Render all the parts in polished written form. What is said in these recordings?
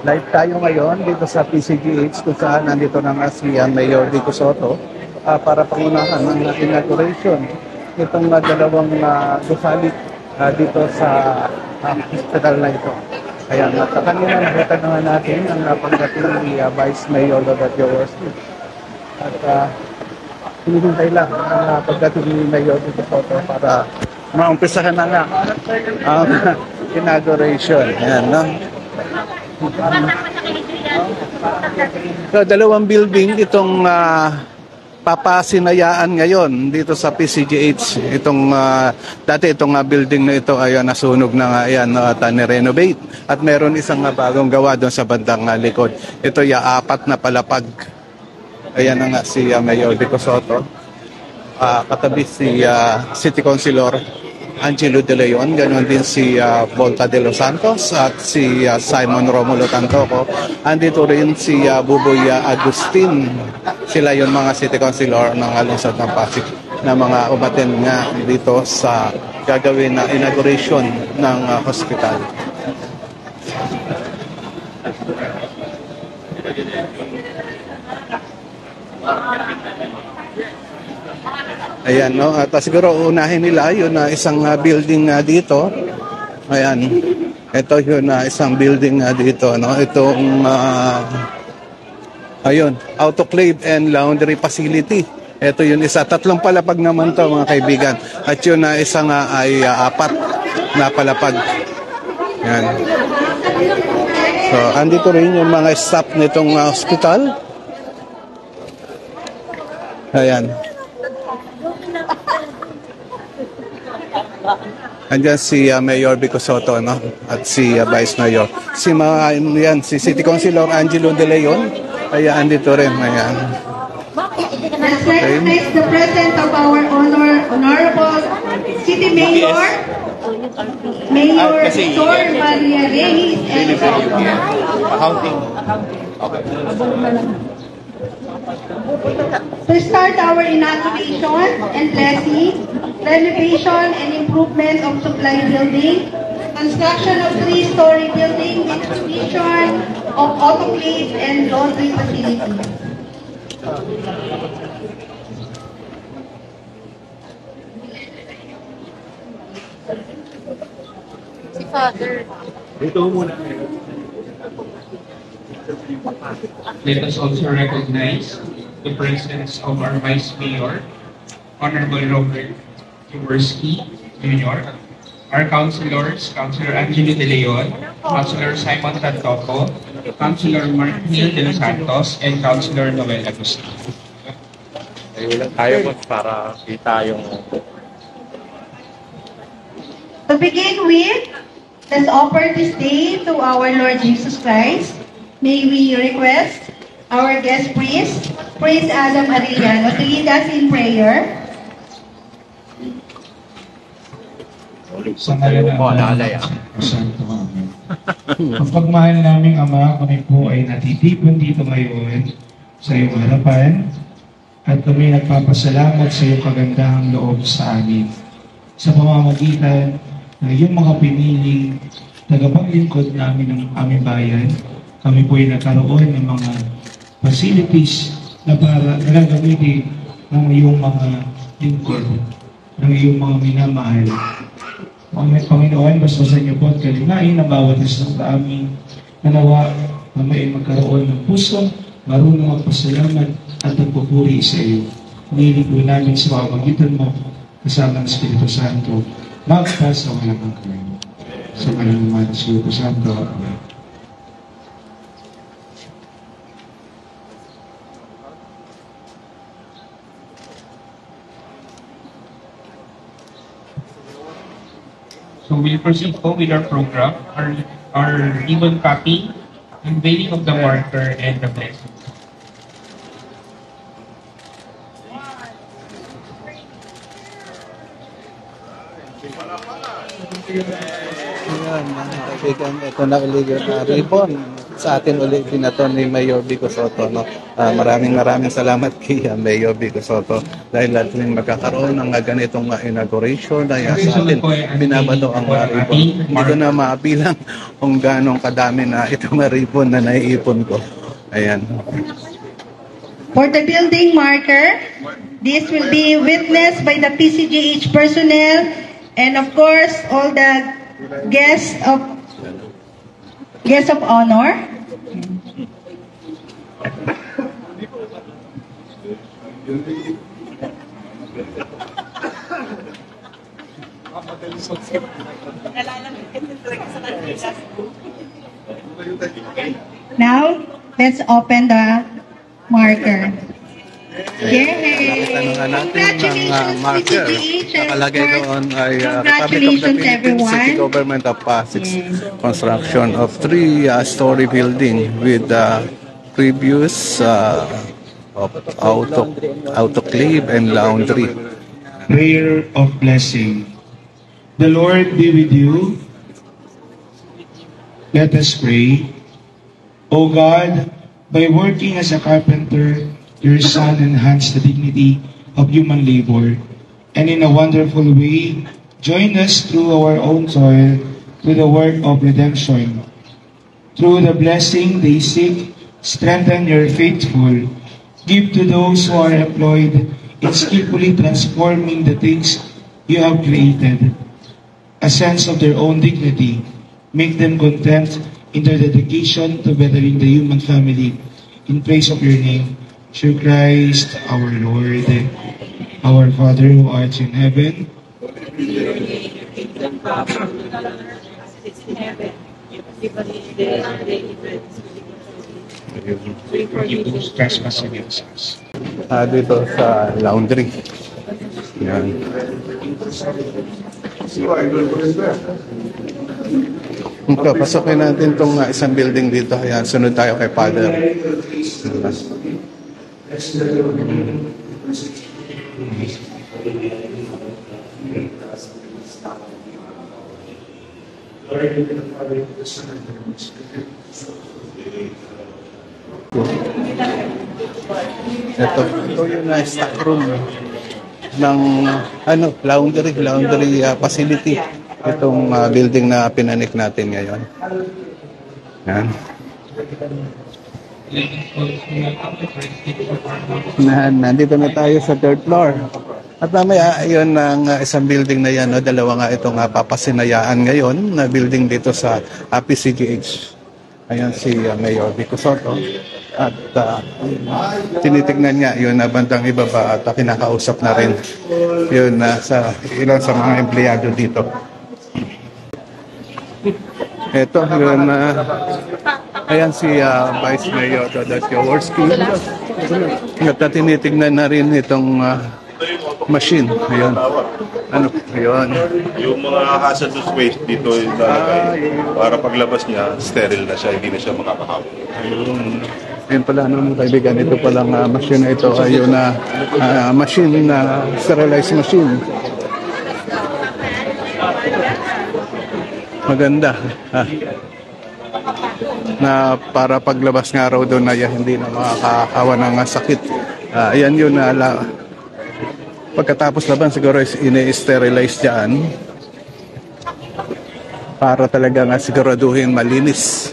Live tayo ngayon dito sa PCGH kung saan nandito na nga si Mayor Vico Soto para pangunahan ng inauguration itong dalawang gusali dito sa hospital na ito. Kaya sa kanina nakita naman natin ang pagdating ni Vice Mayor Lodat Jaworski. At hinihintay lang ang pagdating ni Mayor Vico Soto para maumpisahan na nga ang inauguration. Ayan, no? So, dalawang building itong papasinayaan ngayon dito sa PCGH. Itong dati itong building na ito ay nasunog na nga yan at ni-renovate. At meron isang bagong gawa doon sa bandang likod. Ito ay 4 na palapag. Ayan na nga si Mayor Vico Soto. Katabi si City Councilor Angelo De Leon, ganoon din si Volta de los Santos at si Simon Romulo Tantoco. Andito rin si Buboy Agustin. Sila yung mga city councilor ng lungsod ng Pasig na mga umaten nga dito sa gagawin na inauguration ng hospital. Ayan, no? At siguro unahin nila yun na isang building dito. Ayan. Ito yun isang building dito, no? Itong ayun, autoclave and laundry facility. Ito yun isa. 3 palapag naman to, mga kaibigan. At yun isang ay 4 na palapag. Ayan. So, andito rin yung mga staff nitong hospital. Ayan. Andiyan si Mayor Vico Soto, no? At si Vice Mayor. Si City Councilor Angelo De Leon. Ayan, andito rin. Ayan. Let's recognize the presence of our honorable City Mayor, Mayor Victor Maria Reyes and Accounting. Okay. to start our inauguration and blessing, renovation and improvement of supply building, construction of 3-story building with addition of autoclave and laundry facilities. Si Father. Dito muna. Let us also recognize the presence of our Vice Mayor, Honorable Robert Jaworski Jr., our councilors, Councilor Angelo De Leon, Councilor Simon Tantoco, Councilor Mark Neil De Los Santos, and Councilor Noel Agustin. Tayo po para kita yung... To begin with, let's offer this day to our Lord Jesus Christ. May we request our guest priest, Priest Adam Arellano, to lead us in prayer. Sa ngalan ng Alalay. Santo Amen. Ang pagmahal naming Ama, kami po ay natitipon dito ngayon sa iyong harapan at kami nagpapasalamat sa iyong kagandahang loob sa amin. Sa pamamagitan ng iyong mga piniling tagapaglingkod namin ng aming bayan, kami po ay nagkaroon ng mga facilities na para nagagamitin ng iyong mga lingkod, ng iyong mga minamahal. Panginoon, bastasan niyo po at kalinain ang bawat isang amin nanawa na may magkaroon ng puso, marunong magpasalamat at nagpupuri sa iyo. Hinihiling po namin sa pamamagitan mo kasama ng Espiritu Santo, magpa sa walang hanggan. Sa ngalan ng Espiritu Santo. Amen. So we'll proceed po with our program, our ribbon cutting, unveiling of the marker, and the blessing. Ayun, mga kaibigan, ito na ulit yung ribbon sa atin ulit binato ni Mayor Vico Soto. No? Maraming salamat kay Mayor Vico Soto dahil ating magkakaroon ng ganitong inauguration na sa atin binabato ang ribbon. Hindi ko na maabilang kung ganong kadami na itong ribbon na naiipon ko. Ayan. For the building marker, this will be witnessed by the PCGH personnel and of course all the guests of honor. Now, let's open the marker. Yay! Tanungan natin ng marker. PCGH, and Nakalagay of course, doon ay Republic of the congratulations, Philippines City everyone. Government of Pasig construction of 3-story building with previous autoclave and laundry. Prayer of blessing. The Lord be with you. Let us pray. O God, by working as a carpenter, your Son enhanced the dignity of human labor, and in a wonderful way, join us through our own toil to the work of redemption. Through the blessing they seek, strengthen your faithful. Give to those who are employed in skillfully transforming the things you have created a sense of their own dignity. Make them content in their dedication to bettering the human family. In praise of your name, through Christ our Lord. Our Father who art in heaven, forgive us trespass against us. Dito sa laundry. Yan. Ito, pasokin natin itong isang building dito. Ayan, sunod tayo kay Father. Ito yung stock room ng laundry facility. Itong building na pinanik natin ngayon. Yan. Nandito na tayo sa third floor. At mamaya, yun ang isang building na yan. No? Dalawa nga itong papasinayaan ngayon na building dito sa PCGH. Ayan si Mayor Vico Soto. At tinitignan niya yun na bandang ibaba at kinakausap na rin yun sa ilan sa mga empleyado dito. Ito yun ayan si Vice Mayor Dodot Jaworski. At tinitignan na rin itong machine. Ayun. Ano? Ayun. Yung mga hazardous waste dito yung lalagay. Para paglabas niya, sterile na siya, hindi na siya makakahapon. Ayun. Ayun pala, mga kaibigan, ito palang machine na ito. Ayun na machine na sterilized machine. Maganda. Na para paglabas nga raw doon na hindi na makakahawa ng sakit. Ayan yun na pagkatapos laban siguro ini-sterilize dyan para talaga nga siguraduhin malinis.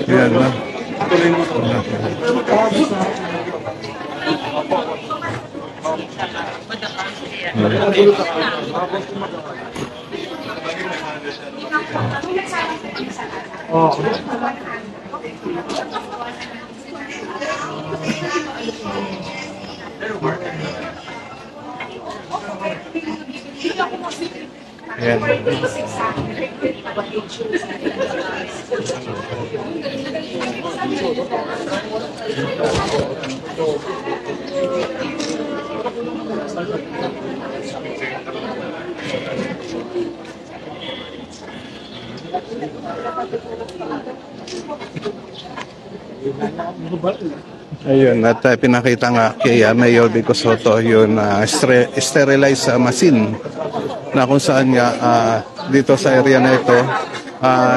Yan na. Ayan. Ayun, at pinakita nga kay Mayor Vico Soto yung sterilized machine na kung saan nga dito sa area na ito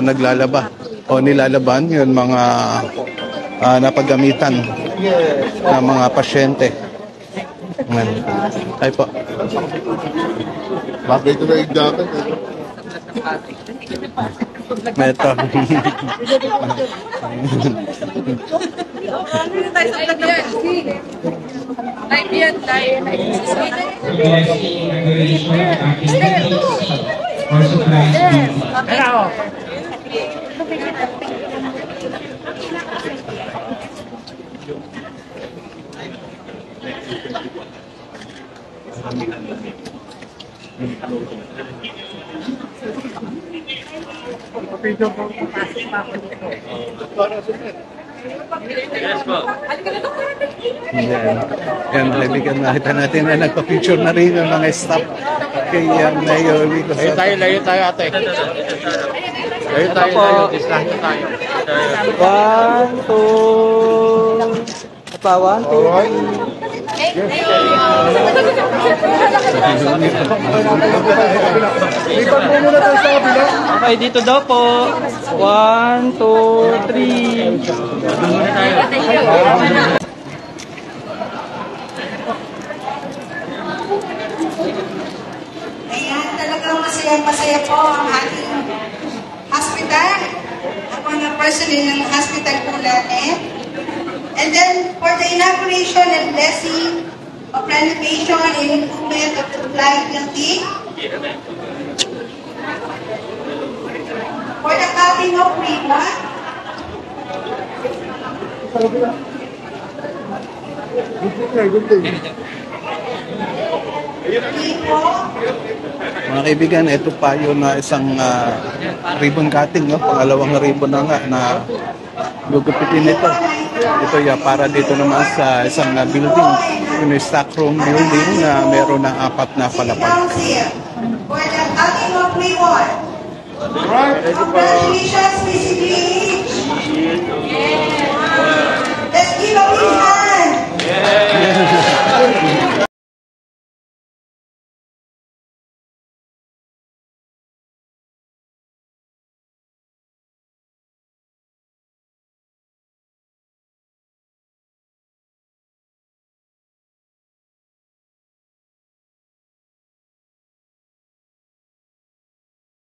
naglalaba o nilalaban yung mga napagamitan ng mga pasyente. Ayan. Ay po. Bakit ito na yung jacket? Ito. Yan, bibigyan nakita natin na nagpa-picture na rin yung mga staff. Kaya Nayoli ko sa... Layo tayo ate. Layo tayo. Distansya tayo. 1, 2. Pa, 1, 2. Okay, dito daw po. 1, 2, 3. Ayan, talagang masaya po ang ating hospital, ang mga personnel ng hospital po natin. And then, for the inauguration and blessing of renovation and improvement of supply building, for the cutting of ribbon, Mga kaibigan, ito pa yun na isang ribbon cutting, no? Pangalawang ribbon na nga na gugupitin ito. Ito para dito naman sa isang building, yung stock room building na meron ng 4 na palapag. for the cutting of ribbon. Congratulations, PCG!